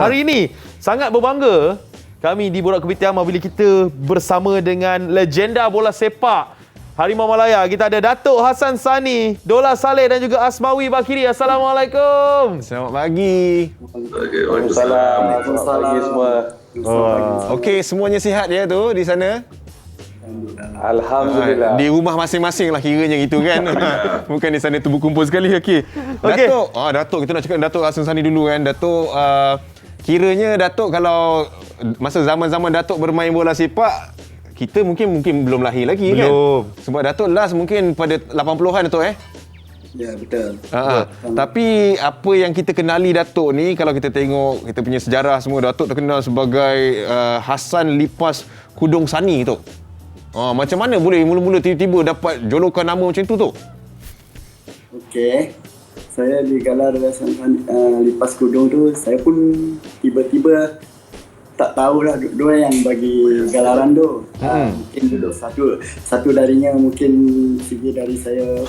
Hari ini sangat berbangga kami di Borak Kopitiam bila kita bersama dengan legenda bola sepak Harimau Malaya. Kita ada Datuk Hassan Sani, Dola Saleh dan juga Asmawi Bakiri. Assalamualaikum. Selamat pagi. Waalaikumsalam. Selamat pagi semua. Okey, semuanya sihat ya tu di sana? Alhamdulillah. Di rumah masing-masing lah kiranya gitu kan. Bukan di sana tu berkumpul sekali. Okey. Okey. Datuk, kita nak cakap Datuk Hassan Sani dulu kan. Datuk, kiranya Datuk kalau masa zaman-zaman Datuk bermain bola sepak, kita mungkin belum lahir lagi kan? Belum. Sebab Datuk last mungkin pada 80-an Datuk Ya, betul. Tapi apa yang kita kenali Datuk ni, kalau kita tengok kita punya sejarah semua, Datuk terkenal sebagai Hassan Lipas Kudung Sani tu. Macam mana boleh mula-mula tiba-tiba dapat julukan nama macam tu tu? Okey. Saya digelar Lipas Kudung tu, saya pun tiba-tiba tak tahulah dua yang bagi galaran tu. Mungkin dulu satu darinya mungkin segi dari saya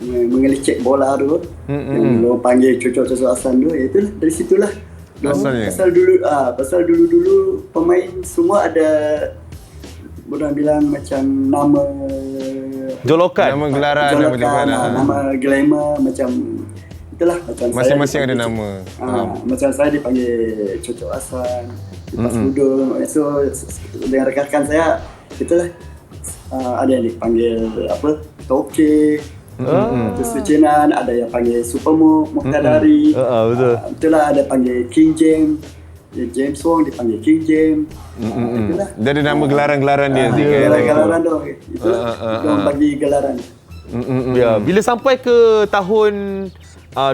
mengelicik bola tu. Yang orang panggil cocok-cocok Hassan tu, itulah dari situlah. Asalnya. Pasal dulu-dulu pemain semua ada orang bilang macam nama Jolokan. Nama gelaran, nama glamour macam itulah macam masing-masing saya ada nama. macam saya dipanggil Cocok Hassan, Lipas Kudung. So dengan rekan-rekan saya itulah ada yang dipanggil apa Toke, terus Sucinan, ada yang panggil Supermo, Muhtadari. Betul. Itulah ada panggil King James. James Wong dipanggil King James. Itulah. Dia ada nama gelaran-gelaran dia. Gelaran tu. Itulah yang bagi gelaran. Ya, bila sampai ke tahun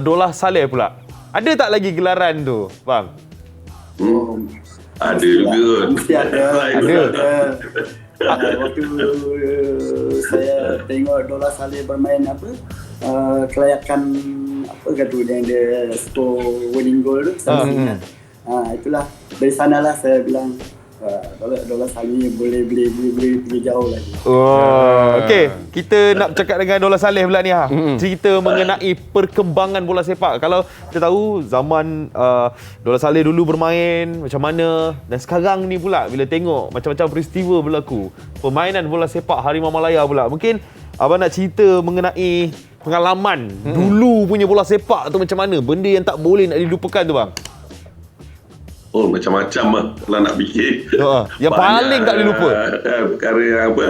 Dola Saleh pula, ada tak lagi gelaran tu, bang? Ada juga. Mesti ada. Waktu saya tengok Dola Saleh bermain apa, kelayakan apa kata yang dia score winning goal tu, saya ingat. Itulah dari sanalah saya bilang Dola Saleh boleh pergi jauh lagi. Okey, kita nak bercakap dengan Dola Saleh pula ni cerita mengenai perkembangan bola sepak. Kalau kita tahu zaman Dola Saleh dulu bermain macam mana, dan sekarang ni pula bila tengok macam-macam peristiwa berlaku, permainan bola sepak Harimau Malaya pula. Mungkin abang nak cerita mengenai pengalaman dulu punya bola sepak tu macam mana? Benda yang tak boleh nak dilupakan tu, bang. Oh, macam-macam lah kalau nak fikir. Yang paling tak boleh lupa. Perkara yang apa?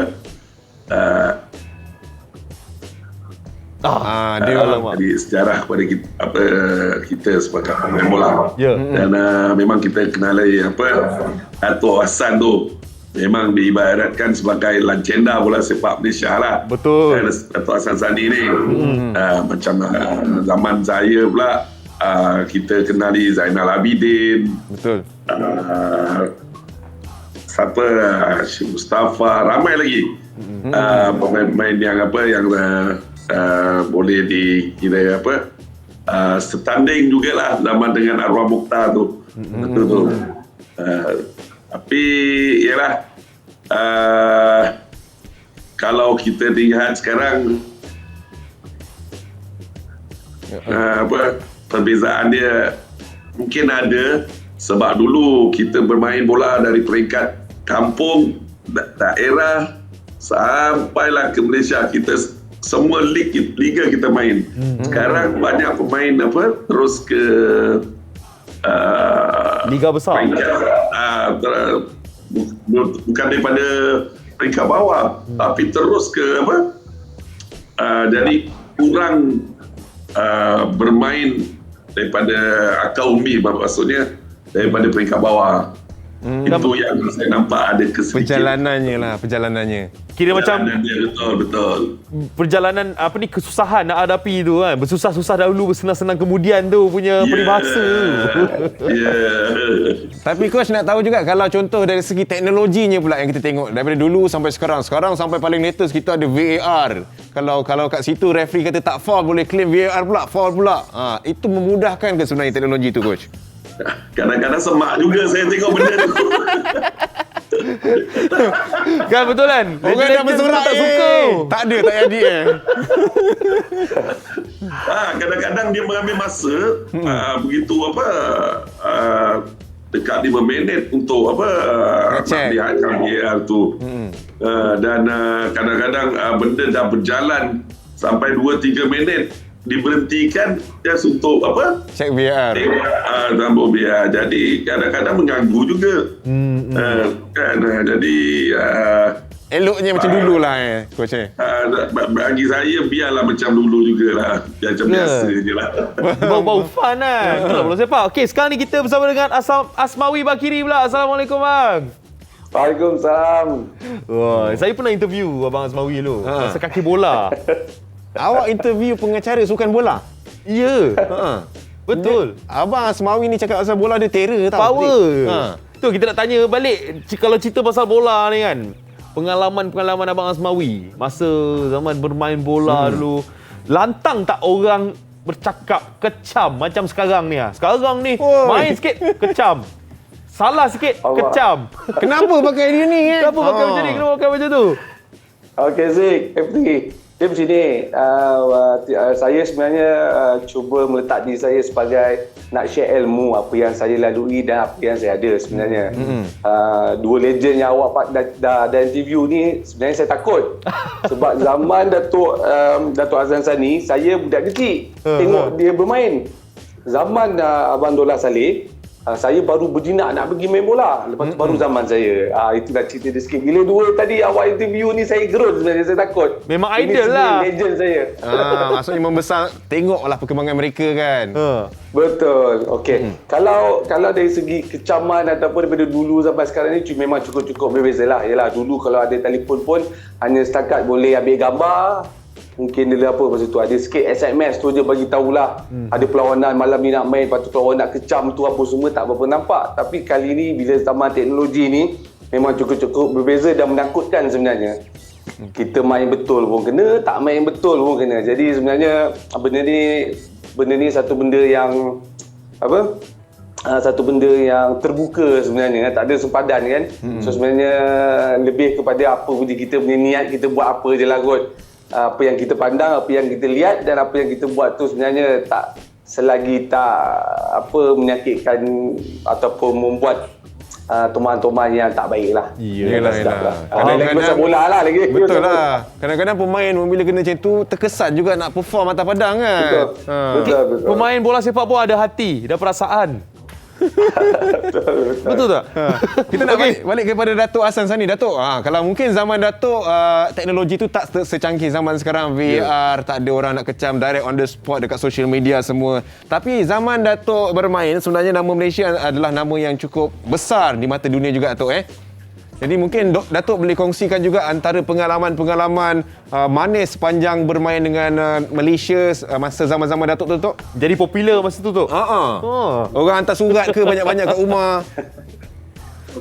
Jadi sejarah kepada kita, kita sebagai pemain bola. Dan memang kita kenali Datuk Hassan tu memang diibaratkan sebagai legenda bola sepak Malaysia lah. Betul. Datuk Hassan Sani ni macam zaman saya pula kita kenali Zainal Abidin. Betul. Siapa Syed Mustafa, ramai lagi pemain-pemain yang boleh dikira setanding jugalah zaman dengan arwah Mukhtar tu. Betul tu. Tapi ialah kalau kita lihat sekarang perbezaan dia mungkin ada, sebab dulu kita bermain bola dari peringkat kampung, daerah sampailah ke Malaysia. Kita semua liga kita main. Sekarang banyak pemain terus ke liga besar. Bukan daripada peringkat bawah, tapi terus ke jadi kurang bermain daripada akar umbi, maksudnya daripada peringkat bawah. Itu yang saya nampak ada Perjalanannya. Kira macam betul. perjalanan kesusahan nak hadapi tu kan. Bersusah-susah dahulu, bersenang-senang kemudian tu punya peribahasa. Tapi coach nak tahu juga, kalau contoh dari segi teknologinya pula yang kita tengok daripada dulu sampai sekarang sampai paling latest kita ada VAR. Kalau kat situ referee kata tak foul, boleh claim VAR pula, foul pula. Itu memudahkan ke sebenarnya teknologi tu, coach? Kadang-kadang semak juga saya tengok benda tu. Kan betul kan? Orang dah bersorak tak suka. Tak ada, tak jadi Kadang-kadang dia mengambil masa begitu dekat 5 minit untuk Check. lihatkan VAR tu. Dan kadang-kadang benda dah berjalan sampai 2-3 minit diberhentikan just untuk Check VAR. tambah VAR. Jadi kadang-kadang mengganggu juga. Jadi Eloknya macam dulu lah Coach bagi saya biarlah macam dulu jugalah. Macam biasa je lah. Bau-bau fun kan. Itulah bola sepak. Okey, sekarang ni kita bersama dengan Asmawi Bakiri pula. Assalamualaikum bang. Waalaikumsalam. Wah, saya pernah interview abang Asmawi dulu. Masa kaki bola. Awak interview pengacara sukan bola? Ya. Betul. Abang Asmawi ni cakap pasal bola dia terror tau. Power. Tu kita nak tanya balik kalau cerita pasal bola ni kan. Pengalaman abang Asmawi masa zaman bermain bola dulu. Lantang tak orang bercakap kecam macam sekarang ni ah. Sekarang ni main sikit kecam. Salah sikit kecam. Kenapa pakai dia ni Kenapa pakai macam ni? Kenapa pakai macam tu? Okey Zik, FT. Dia macam ni, saya sebenarnya cuba meletak diri saya sebagai nak share ilmu apa yang saya lalui dan apa yang saya ada sebenarnya. Dua legend yang awak dah interview ni sebenarnya saya takut. Sebab zaman Datuk Azlan Sani, saya budak kecil tengok dia bermain. Zaman Abang Dollah Saleh, saya baru berjinak nak pergi main bola. Lepas tu baru zaman saya. Itu dah cerita dia sikit. Bila dua tadi awak interview ni saya gerut sebenarnya, saya takut. Memang Ini idol lah. legend saya. Maksudnya membesar, tengoklah perkembangan mereka kan. Betul. Okey. Kalau dari segi kecaman ataupun daripada dulu sampai sekarang ni memang cukup berbeza lah. Yalah, dulu kalau ada telefon pun hanya setakat boleh ambil gambar. Mungkin dia apa masa tu ada sikit SMS tu je bagi tahulah ada perlawanan malam ni nak main, lepas tu kalau nak kecam tu apa semua tak berapa nampak. Tapi kali ni bila zaman teknologi ni memang cukup berbeza dan menakutkan sebenarnya. Kita main betul pun kena, tak main betul pun kena. Jadi sebenarnya benda ni satu benda yang satu benda yang terbuka sebenarnya, tak ada sempadan kan. So sebenarnya lebih kepada apa kita punya niat, kita buat apa je lah kot. Apa yang kita pandang, apa yang kita lihat dan apa yang kita buat tu sebenarnya tak selagi tak menyakitkan ataupun membuat toman-toman yang tak baik lah. Yelah. Kadang-kadang pasal bola lah lagi. Betul lah. Kadang-kadang pemain bila kena macam tu terkesan juga nak perform atas padang kan. Betul. Pemain bola sepak pun ada hati dan perasaan. Betul tak? Kita nak balik kepada Datuk Hassan Sani. Datuk, kalau mungkin zaman Datuk teknologi tu tak secanggih zaman sekarang, VR, tak ada orang nak kecam direct on the spot dekat social media semua. Tapi zaman Datuk bermain, sebenarnya nama Malaysia adalah nama yang cukup besar di mata dunia juga Datuk Jadi mungkin Datuk boleh kongsikan juga antara pengalaman-pengalaman manis sepanjang bermain dengan Malaysia masa zaman-zaman Datuk tu, Datuk. Jadi popular masa tu. Orang hantar surat ke banyak-banyak kat rumah.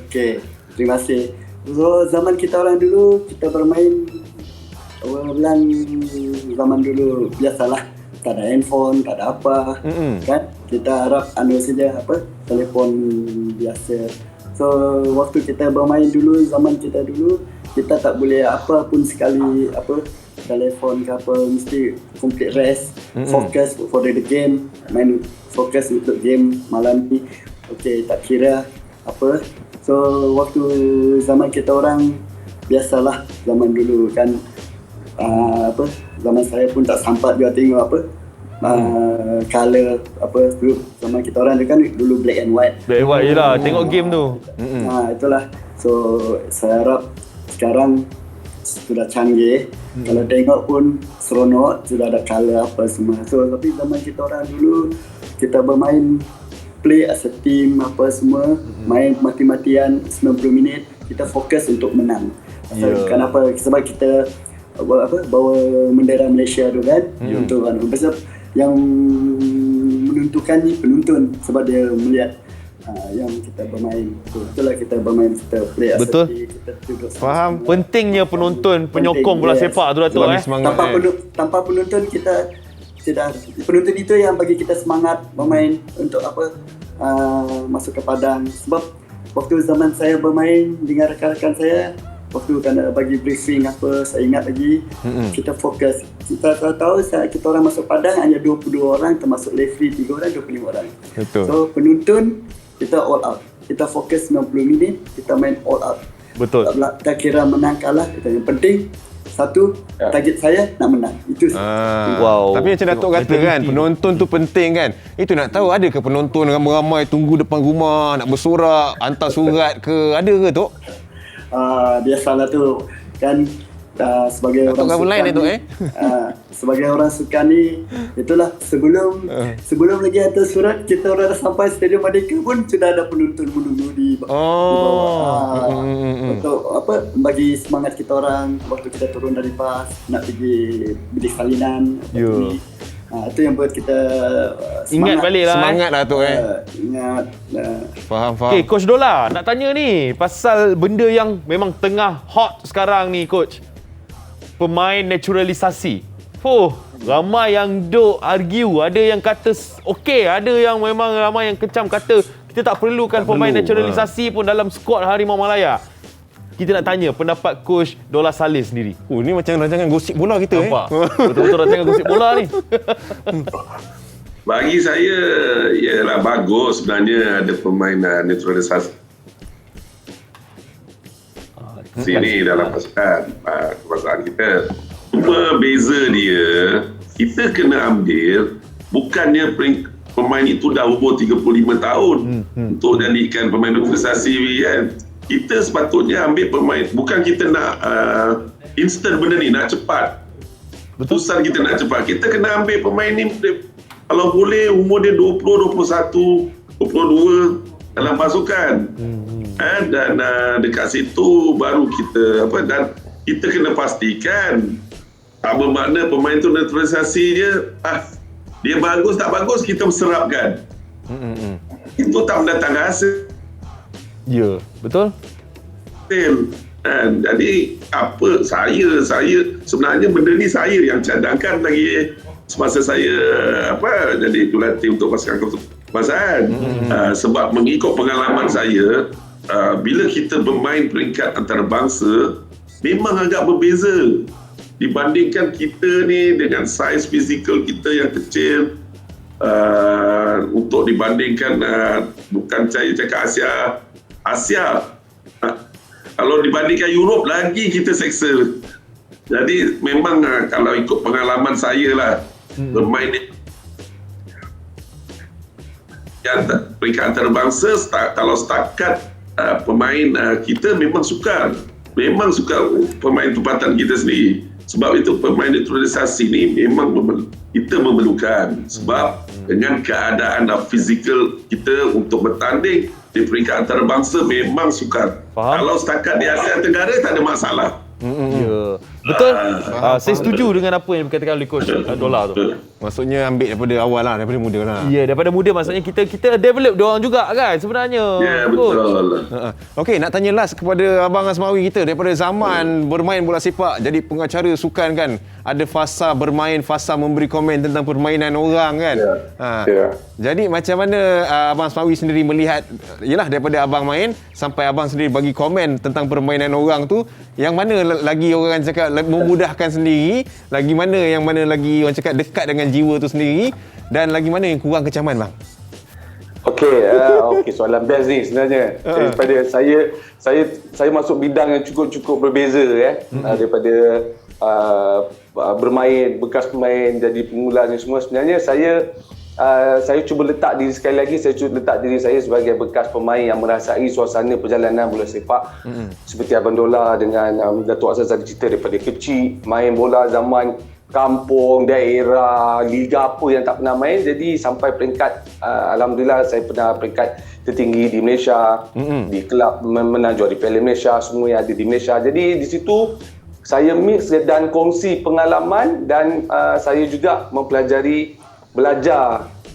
Okey, terima kasih. So, zaman kita orang dulu, kita bermain, orang bilang zaman dulu biasalah. Tak ada handphone, tak ada apa. Kan? Kita harap saja telefon biasa. So, waktu kita bermain dulu, zaman kita dulu, kita tak boleh apa pun sekali, telefon ke apa, mesti complete rest, fokus for the game, main fokus untuk game malam ni. Okey, tak kira apa. So, waktu zaman kita orang, biasalah zaman dulu kan, zaman saya pun tak sempat juga tengok color tu. Zaman kita orang tu kan dulu black and white. Black and white je lah, tengok game tu. Itulah. So saya harap sekarang sudah canggih. Kalau tengok pun seronok, sudah ada color apa semua. So tapi zaman kita orang dulu, kita bermain play as a team apa semua, main mati-matian 90 minit, kita fokus untuk menang. Kenapa? Sebab kita bawa bendera Malaysia tu kan, untuk sebab yang menentukan ni penonton, sebab dia melihat yang kita bermain. Itulah kita bermain, kita play as a team, kita duduk Faham. Pentingnya penonton, penyokong bola sepak tu Datuk tanpa penonton kita tidak, penonton itu yang bagi kita semangat bermain untuk masuk ke padang. Sebab waktu zaman saya bermain dengan rakan-rakan saya, waktu kena bagi briefing apa, saya ingat lagi, kita fokus. Kita tahu kita orang masuk padang hanya 22 orang, termasuk referee 3 orang, 25 orang. Betul. So penonton kita all out. Kita fokus 90 minit, kita main all out. Betul. Tak kira menang kalah, kita yang penting satu, target saya nak menang. Itu Wow. Tapi macam Datuk kata kan, penonton tu penting kan. Itu nak tahu ada ke penonton ramai-ramai tunggu depan rumah nak bersorak, hantar surat ke, ada ke Tok? Biasalah tu kan, sebagai Datuk orang kamu lain sukan Datuk, ni, sebagai orang sukan ni, itulah sebelum lagi hantar surat, kita orang dah sampai Stadium Merdeka pun sudah ada penonton menunggu di bawah. Untuk bagi semangat kita orang waktu kita turun dari bas nak pergi bilik salinan. Itu yang buat kita Ingat balik lah. Semangat lah Tok Ingat. Faham. Okay, Coach Dola, nak tanya ni pasal benda yang memang tengah hot sekarang ni, Coach. Pemain naturalisasi. Ramai yang duk argue. Ada yang kata okey, ada yang memang ramai yang kecam kata kita tak perlukan pemain naturalisasi pun dalam skuad Harimau Malaya. Kita nak tanya pendapat Coach Dola Saleh sendiri. Ni macam rancangan gosip bola kita Nampak? Betul-betul rancangan gosip bola ni. Bagi saya, ialah bagus sebenarnya ada pemain naturalisasi sini dalam pasukan kita. Cuma beza dia, kita kena ambil bukannya pemain itu dah umur 35 tahun untuk jadikan pemain naturalisasi kan. Kita sepatutnya ambil pemain, bukan kita nak instant benda ni, nak cepat. Keputusan kita nak cepat. Kita kena ambil pemain ni kalau boleh umur dia 20, 21, 22 dalam pasukan. Dan dekat situ baru kita dan kita kena pastikan apa makna pemain tu naturalisasi dia dia bagus tak bagus kita serapkan. Itu tak mendatangkan hasil. Ya, betul. Jadi saya sebenarnya benda ni saya yang cadangkan lagi semasa saya jadi jurulatih untuk pasukan kebangsaan. Sebab mengikut pengalaman saya, bila kita bermain peringkat antarabangsa memang agak berbeza dibandingkan kita ni dengan saiz fizikal kita yang kecil. Untuk dibandingkan bukan saya cakap Asia. Kalau dibandingkan Europe lagi kita seksa. Jadi memang kalau ikut pengalaman saya lah bermain di peringkat antarabangsa, kalau setakat pemain kita memang sukar pemain tempatan kita sendiri. Sebab itu pemain naturalisasi ni memang kita memerlukan. Sebab dengan keadaan fizikal kita untuk bertanding di peringkat antarabangsa memang sukar. Kalau setakat di Asia Tenggara tak ada masalah. Ya. Betul. Saya setuju dengan apa yang dikatakan oleh Coach Dola tu. Maksudnya ambil daripada awal lah, daripada muda lah. Ya, daripada muda maksudnya kita develop diorang juga kan sebenarnya. Ya, betul. Okey, nak tanya last kepada Abang Asmawi kita. Daripada zaman bermain bola sepak, jadi pengacara sukan kan, ada fasa bermain, fasa memberi komen tentang permainan orang kan. Jadi macam mana Abang Asmawi sendiri melihat, yelah daripada abang main sampai abang sendiri bagi komen tentang permainan orang tu, yang mana lagi orang cakap memudahkan sendiri, lagi mana yang mana lagi orang cakap dekat dengan jiwa tu sendiri, dan lagi mana yang kurang kecaman bang? Okey, soalan best ni sebenarnya. Daripada saya masuk bidang yang cukup berbeza daripada bermain, bekas pemain jadi pemula ni semua. Sebenarnya saya cuba letak diri sekali lagi, saya cuba letak diri saya sebagai bekas pemain yang merasai suasana perjalanan bola sepak. Seperti Abang Dola dengan Datuk Azhar Zaki cerita daripada kecil main bola zaman kampung, daerah, liga apa yang tak pernah main, jadi sampai peringkat alhamdulillah saya pernah peringkat tertinggi di Malaysia, di kelab menang juara Piala Malaysia, semua yang ada di Malaysia. Jadi di situ saya mix dan kongsi pengalaman, dan saya juga belajar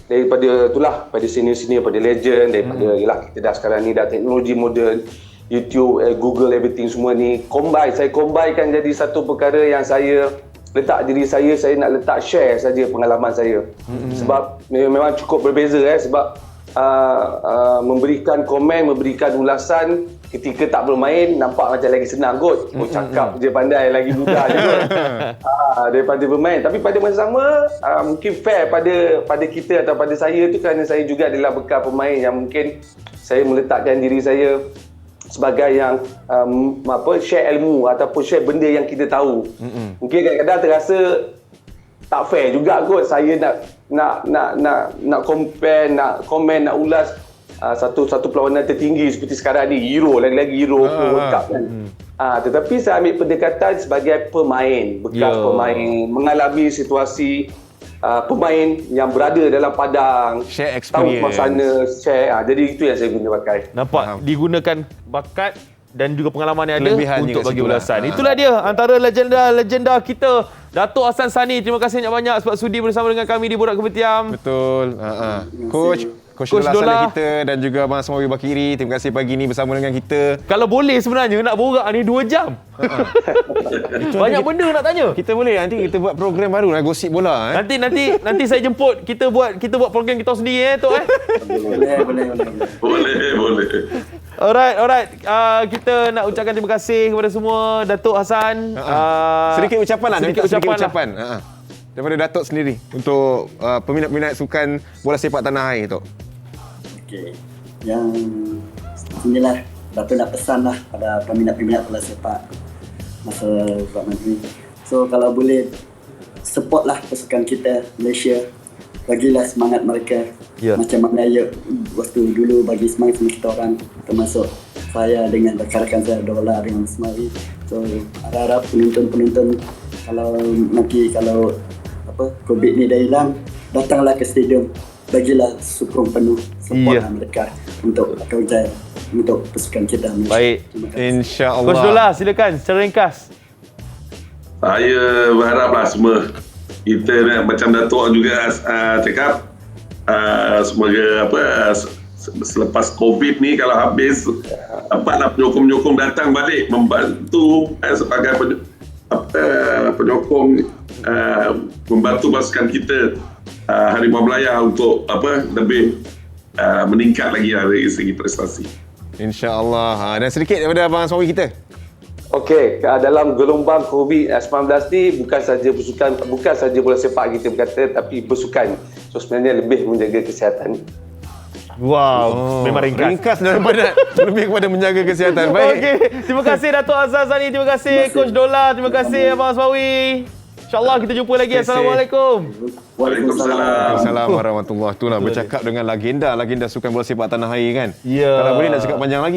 daripada itulah, pada senior-senior, pada legend, daripada yalah kita dah sekarang ni dah teknologi moden, YouTube, Google, everything semua ni saya combinekan jadi satu perkara yang saya letak diri saya nak letak share saja pengalaman saya. Sebab memang cukup berbeza sebab memberikan komen, memberikan ulasan ketika tak bermain nampak macam lagi senang kot. Cakap je pandai, lagi mudah je kot. Daripada bermain. Tapi pada masa sama mungkin fair pada kita atau pada saya tu, kerana saya juga adalah bekal pemain yang mungkin saya meletakkan diri saya sebagai yang share ilmu ataupun share benda yang kita tahu. Mungkin kadang-kadang terasa tak fair juga kot saya nak compare, nak komen, nak ulas satu perlawanan tertinggi seperti sekarang ni, Euro, lagi-lagi Euro World Cup kan. Tetapi saya ambil pendekatan sebagai pemain, bekas pemain, mengalami situasi pemain yang berada dalam padang, Share tahu experience. suasana, share. Jadi itu yang saya guna pakai. Nampak digunakan bakat dan juga pengalaman yang ada Kelebihan untuk juga bagi situlah. ulasan. Itulah dia antara legenda kita, Dato' Hassan Sani. Terima kasih banyak sebab sudi bersama dengan kami di Borak Kepetiam. Betul. Coach Coach Dola Dola. Saleh kita dan juga Abang Asmawi Bakiri, terima kasih pagi ni bersama dengan kita. Kalau boleh sebenarnya nak borak ni 2 jam. Banyak benda nak tanya. Kita boleh nanti kita buat program baru lah, gosip bola. Nanti saya jemput, kita buat program kita sendiri Tok Boleh. Alright. Kita nak ucapkan terima kasih kepada semua, Dato' Hassan. Sedikit ucapan lah, sedikit ucapan lah. Daripada Datuk sendiri untuk peminat-peminat sukan bola sepak tanah air tu. Okey. Yang inilah Dato' nak pesan lah pada peminat-peminat bola sepak masa zaman ni. So kalau boleh support lah pasukan kita Malaysia. Bagilah semangat mereka. Macam mana ya waktu dulu bagi semangat sama kita orang, termasuk saya dengan rakan-rakan saya Dola dengan Asmawi. So harap penonton-penonton kalau COVID ni dah hilang, datanglah ke stadium, bagilah sokong penuh, support mereka untuk kerja untuk pasukan kita. Baik. InsyaAllah. Coach Dola, silakan secara ringkas. Saya berharaplah semua kita macam Datuk juga cakap, semoga selepas COVID ni kalau habis dapatlah penyokong-penyokong datang balik membantu sebagai penyokong, membantu pasukan kita Harimau Melaya untuk lebih meningkat lagi dari segi prestasi. InsyaAllah. Dan sedikit daripada Abang Asmawi kita. Okey, dalam gelombang COVID-19 ni bukan saja bola sepak kita berkata, tapi bersukan. So sebenarnya lebih menjaga kesihatan. Wow, memang ringkas. Ringkas daripada lebih kepada menjaga kesihatan. Baik. Okey, terima kasih Dato' Hassan Sani, terima kasih Coach Dola, terima kasih Abang Asmawi. InsyaAllah kita jumpa lagi. Assalamualaikum. Waalaikumsalam. Assalamualaikum warahmatullahi wabarakatuh. Bercakap dengan legenda sukan bola sepak tanah air kan. Ya. Kalau boleh nak cakap panjang lagi.